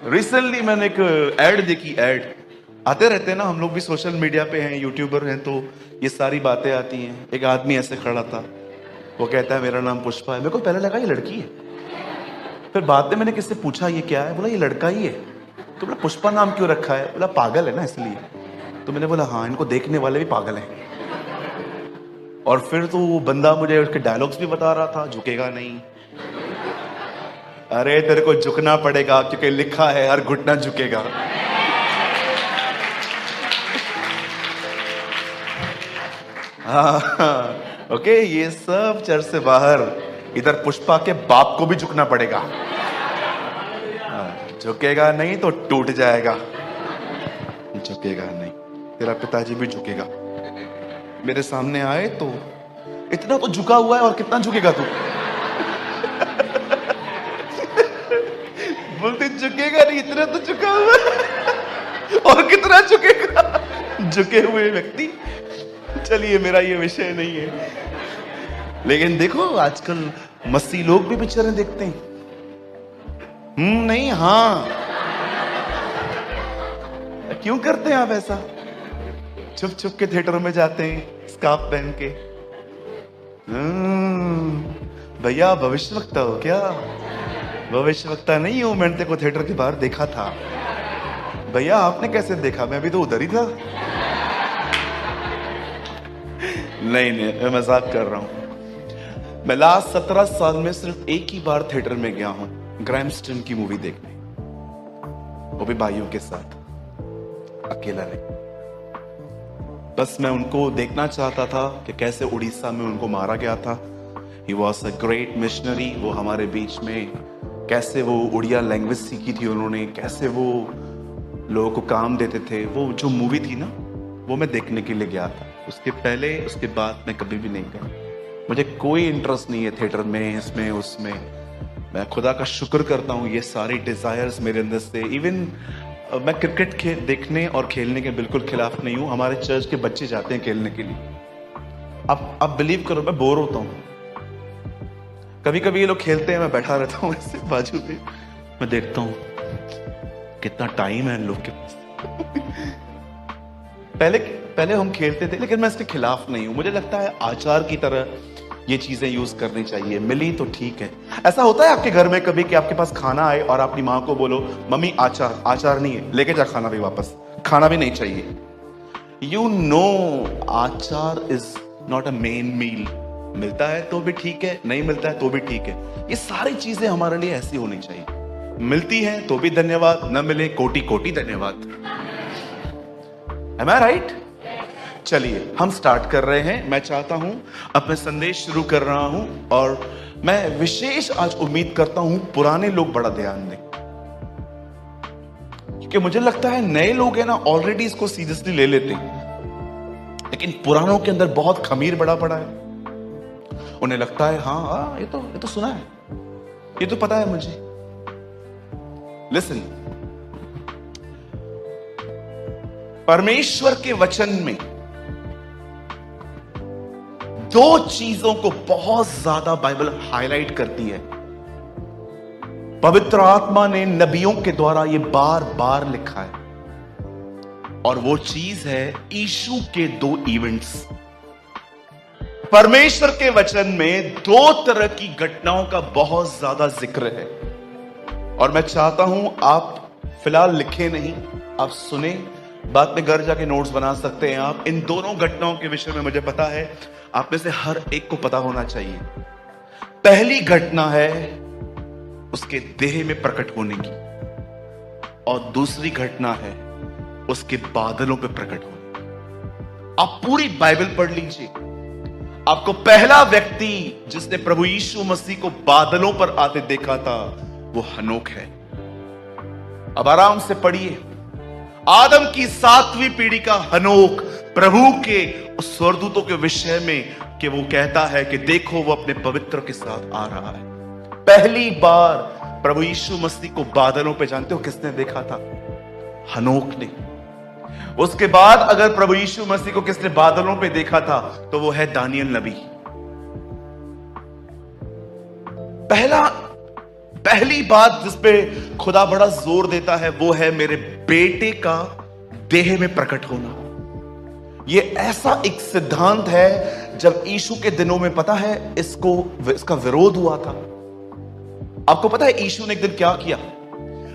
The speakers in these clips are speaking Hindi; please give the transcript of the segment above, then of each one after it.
रिसेंटली मैंने एक एड देखी। एड आते रहते हैं ना, हम लोग भी सोशल मीडिया पे हैं, यूट्यूबर हैं, तो ये सारी बातें आती हैं। एक आदमी ऐसे खड़ा था, वो कहता है मेरा नाम पुष्पा है। मेरे को पहले लगा ये लड़की है, फिर बाद में मैंने किससे पूछा ये क्या है, बोला ये लड़का ही है। तो बोला पुष्पा नाम क्यों रखा है, बोला पागल है ना इसलिए। तो मैंने बोला हाँ, इनको देखने वाले भी पागल हैं। और फिर तो वो बंदा मुझे उसके डायलॉग्स भी बता रहा था, झुकेगा नहीं, अरे तेरे को झुकना पड़ेगा क्योंकि लिखा है हर घुटना झुकेगा। हाँ, ओके, ये सब चर्च से बाहर, इधर पुष्पा के बाप को भी झुकना पड़ेगा। झुकेगा नहीं तो टूट जाएगा। झुकेगा नहीं, तेरा पिताजी भी झुकेगा। मेरे सामने आए तो इतना तो झुका हुआ है, और कितना झुकेगा तू? बोलते झुकेगा नहीं, इतना तो झुका हुआ है, और कितना झुकेगा? झुके हुए व्यक्ति। चलिए, मेरा ये विषय नहीं है, लेकिन देखो आजकल मसीह लोग भी पिक्चरें देखते हैं। नहीं, हाँ, क्यों करते हैं आप ऐसा? छुप छुप के थिएटरों में जाते हैं स्कार्फ पहन के। भैया भविष्यवक्ता हो क्या? भविष्यवक्ता नहीं हूं, मैंने तेरे को थिएटर के बाहर देखा था। भैया आपने कैसे देखा? मैं भी तो उधर ही था। नहीं, मैं मजाक कर रहा हूं। मैं लास्ट 17 साल में सिर्फ एक ही बार थिएटर में गया हूं, ग्रैमस्टन की मूवी देखने, वो भी भाइयों के साथ, अकेला नहीं। बस मैं उनको देखना चाहता था कि कैसे उड़ीसा में उनको मारा गया था। He was a great missionary. वो हमारे बीच में कैसे वो उड़िया लैंग्वेज सीखी थी उन्होंने, कैसे वो लोगों को काम देते थे। वो जो मूवी थी ना, वो मैं देखने के लिए गया था। उसके पहले उसके बाद मैं कभी भी नहीं गया। मुझे कोई इंटरेस्ट नहीं है थिएटर में, इसमें उसमें। मैं खुदा का शुक्र करता हूँ ये सारे डिजायर्स मेरे अंदर से। इवन मैं क्रिकेट देखने और खेलने के बिल्कुल खिलाफ नहीं हूँ। हमारे चर्च के बच्चे जाते हैं खेलने के लिए। अब बिलीव करो, मैं बोर होता हूँ। कभी कभी ये लोग खेलते हैं, मैं बैठा रहता हूँ ऐसे बाजू में, मैं देखता हूँ कितना टाइम है इन लोग के पास। पहले हम खेलते थे, लेकिन मैं इसके खिलाफ नहीं हूं। मुझे लगता है आचार की तरह ये चीजें यूज करनी चाहिए। मिली तो ठीक है। ऐसा होता है आपके घर में कभी कि आपके पास खाना आए और अपनी माँ को बोलो मम्मी आचार नहीं है, लेके जा खाना भी वापस, खाना भी नहीं चाहिए। You know, achar is not a main meal. मिलता है तो भी ठीक है, नहीं मिलता है तो भी ठीक है। ये सारी चीजें हमारे लिए ऐसी होनी चाहिए। मिलती है तो भी धन्यवाद, न मिले कोटि कोटि धन्यवाद। Am I right? चलिए हम स्टार्ट कर रहे हैं। मैं चाहता हूं, अपने संदेश शुरू कर रहा हूं, और मैं विशेष आज उम्मीद करता हूं पुराने लोग बड़ा ध्यान दें, क्योंकि मुझे लगता है नए लोग हैं ना, ऑलरेडी इसको सीरियसली ले लेते हैं, लेकिन पुरानों के अंदर बहुत खमीर बड़ा पड़ा है। उन्हें लगता है हाँ, ये तो सुना है, ये तो पता है मुझे। लिसन, परमेश्वर के वचन में दो चीजों को बहुत ज्यादा बाइबल हाईलाइट करती है। पवित्र आत्मा ने नबियों के द्वारा यह बार बार लिखा है, और वो चीज है यीशु के दो इवेंट्स। परमेश्वर के वचन में दो तरह की घटनाओं का बहुत ज्यादा जिक्र है, और मैं चाहता हूं आप फिलहाल लिखे नहीं, आप सुने। बाद में घर जाके नोट्स बना सकते हैं आप। इन दोनों घटनाओं के विषय में मुझे पता है आप में से हर एक को पता होना चाहिए। पहली घटना है उसके देह में प्रकट होने की, और दूसरी घटना है उसके बादलों पे प्रकट होने की। आप पूरी बाइबल पढ़ लीजिए, आपको पहला व्यक्ति जिसने प्रभु यीशु मसीह को बादलों पर आते देखा था वो हनोक है। अब आराम से पढ़िए। आदम की 7वीं पीढ़ी का हनोक प्रभु के स्वर्गदूतों के विषय में कि वो कहता है कि देखो वो अपने पवित्र के साथ आ रहा है। पहली बार प्रभु यीशु मसीह को बादलों पे जानते हो किसने देखा था? हनोक ने। उसके बाद अगर प्रभु यीशु मसीह को किसने बादलों पे देखा था तो वो है दानियल नबी। पहली बात जिस पे खुदा बड़ा जोर देता है वो है मेरे बेटे का देह में प्रकट होना। ये ऐसा एक सिद्धांत है, जब यीशु के दिनों में पता है इसका विरोध हुआ था। आपको पता है यीशु ने एक दिन क्या किया?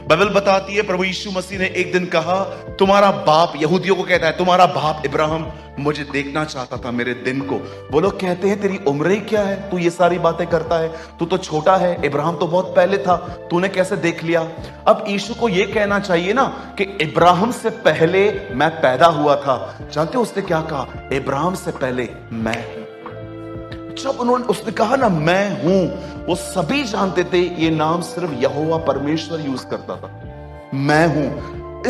बाइबल बताती है प्रभु यीशु मसीह ने एक दिन कहा, तुम्हारा बाप, यहूदियों को कहता है, तुम्हारा बाप इब्राहिम मुझे देखना चाहता था मेरे दिन को। वो लोग कहते हैं तेरी उम्र ही क्या है, तू ये सारी बातें करता है, तू तो छोटा है, इब्राहिम तो बहुत पहले था, तूने कैसे देख लिया? अब यीशु को ये कहना चाहिए ना कि इब्राहिम से पहले मैं पैदा हुआ था। जानते हो उसने क्या कहा? इब्राहिम से पहले मैं हूं। जब उसने कहा ना मैं हूं, वो सभी जानते थे ये नाम सिर्फ यहोवा परमेश्वर यूज करता था, मैं हूं।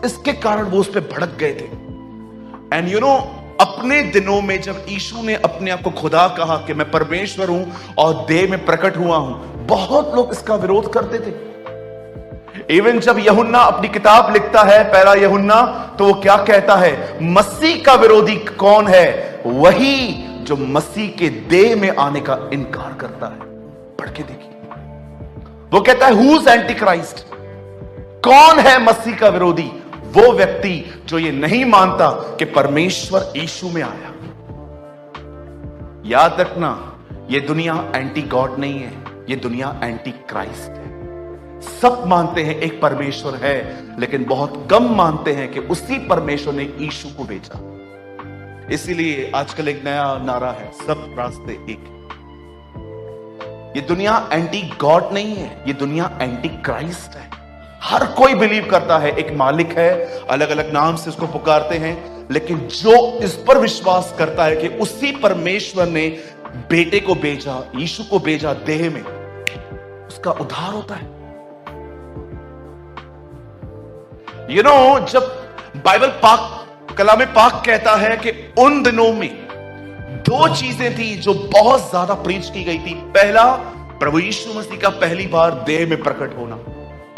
इसके कारण वो उस पर भड़क गए थे। एंड यू नो, अपने दिनों में जब यीशु ने अपने आप को खुदा कहा कि मैं परमेश्वर हूं और देह में प्रकट हुआ हूं, बहुत लोग इसका विरोध करते थे। इवन जब यूहन्ना अपनी किताब लिखता है, पहला यूहन्ना, तो वो क्या कहता है? मसीह का विरोधी कौन है? वही जो मसीह के देह में आने का इनकार करता है। पढ़ के देखिए, वो कहता है हु इज एंटी क्राइस्ट? कौन है मसीह का विरोधी? वो व्यक्ति जो ये नहीं मानता कि परमेश्वर यीशु में आया। याद रखना, ये दुनिया एंटी गॉड नहीं है, ये दुनिया एंटी क्राइस्ट है। सब मानते हैं एक परमेश्वर है, लेकिन बहुत कम मानते हैं कि उसी परमेश्वर ने यीशु को भेजा। इसीलिए आजकल एक नया नारा है, सब रास्ते एक। ये दुनिया एंटी गॉड नहीं है, ये दुनिया एंटी क्राइस्ट है। हर कोई बिलीव करता है एक मालिक है, अलग अलग नाम से उसको पुकारते हैं, लेकिन जो इस पर विश्वास करता है कि उसी परमेश्वर ने बेटे को भेजा, यीशु को भेजा देह में, उसका उद्धार होता है। यू नो, जब बाइबल पाक, कलाम पाक कहता है कि उन दिनों में दो चीजें थी जो बहुत ज्यादा प्रीच की गई थी। पहला, प्रभु यीशु मसीह का पहली बार देह में प्रकट होना,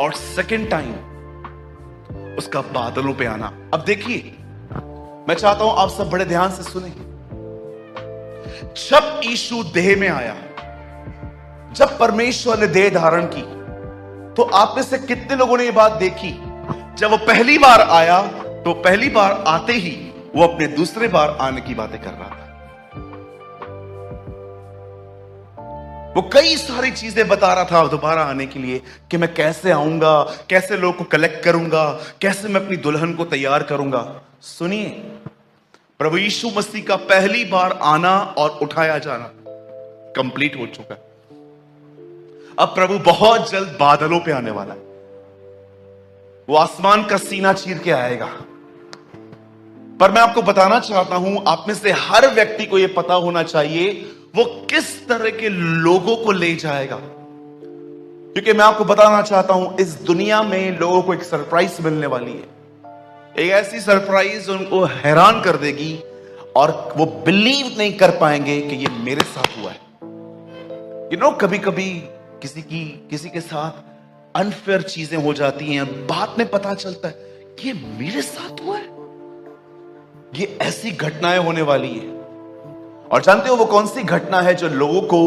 और सेकंड टाइम उसका बादलों पे आना। अब देखिए, मैं चाहता हूं आप सब बड़े ध्यान से सुने। जब यीशु देह में आया, जब परमेश्वर ने देह धारण की, तो आप में से कितने लोगों ने यह बात देखी? जब वो पहली बार आया, तो पहली बार आते ही वो अपने दूसरे बार आने की बातें कर रहा था। वो कई सारी चीजें बता रहा था दोबारा आने के लिए, कि मैं कैसे आऊंगा, कैसे लोगों को कलेक्ट करूंगा, कैसे मैं अपनी दुल्हन को तैयार करूंगा। सुनिए, प्रभु यीशु मसीह का पहली बार आना और उठाया जाना कंप्लीट हो चुका है। अब प्रभु बहुत जल्द बादलों पे आने वाला है। वो आसमान का सीना चीर के आएगा। पर मैं आपको बताना चाहता हूं, आप में से हर व्यक्ति को यह पता होना चाहिए वो किस तरह के लोगों को ले जाएगा। क्योंकि मैं आपको बताना चाहता हूं, इस दुनिया में लोगों को एक सरप्राइज मिलने वाली है। एक ऐसी सरप्राइज उनको हैरान कर देगी और वो बिलीव नहीं कर पाएंगे कि ये मेरे साथ हुआ है। यू नो, कभी कभी किसी के साथ अनफेयर चीजें हो जाती हैं, बाद में पता चलता है कि ये मेरे साथ हुआ है। ये ऐसी घटनाएं होने वाली है। और जानते हो वो कौन सी घटना है जो लोगों को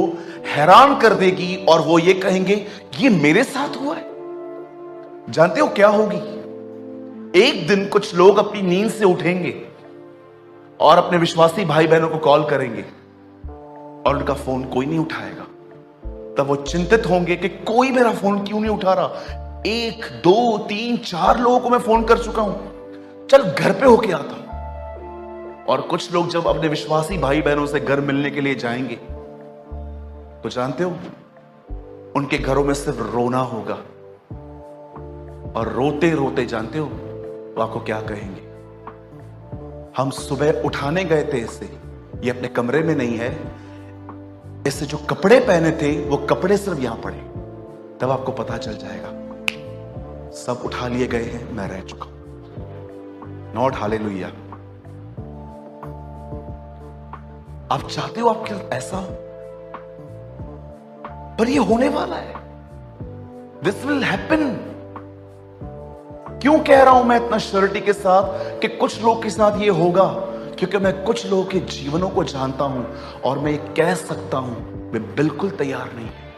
हैरान कर देगी और वो ये कहेंगे ये मेरे साथ हुआ है? जानते हो क्या होगी? एक दिन कुछ लोग अपनी नींद से उठेंगे और अपने विश्वासी भाई बहनों को कॉल करेंगे और उनका फोन कोई नहीं उठाएगा। तब वो चिंतित होंगे कि कोई मेरा फोन क्यों नहीं उठा रहा। 1 2 3 4 लोगों को मैं फोन कर चुका हूं, चल घर पे होके आता हूं। और कुछ लोग जब अपने विश्वासी भाई बहनों से घर मिलने के लिए जाएंगे, तो जानते हो उनके घरों में सिर्फ रोना होगा। और रोते रोते जानते हो वो आपको क्या कहेंगे? हम सुबह उठाने गए थे इसे, ये अपने कमरे में नहीं है, इससे जो कपड़े पहने थे वो कपड़े सिर्फ यहां पड़े। तब आपको पता चल जाएगा सब उठा लिए गए हैं, मैं रह चुका हूं। Not hallelujah. आप चाहते हो आपके साथ ऐसा हो, पर ये होने वाला है। This will happen. क्यों कह रहा हूं मैं इतना श्योरिटी के साथ कि कुछ लोग के साथ ये होगा? क्योंकि मैं कुछ लोगों के जीवनों को जानता हूं और मैं ये कह सकता हूं वे बिल्कुल तैयार नहीं है।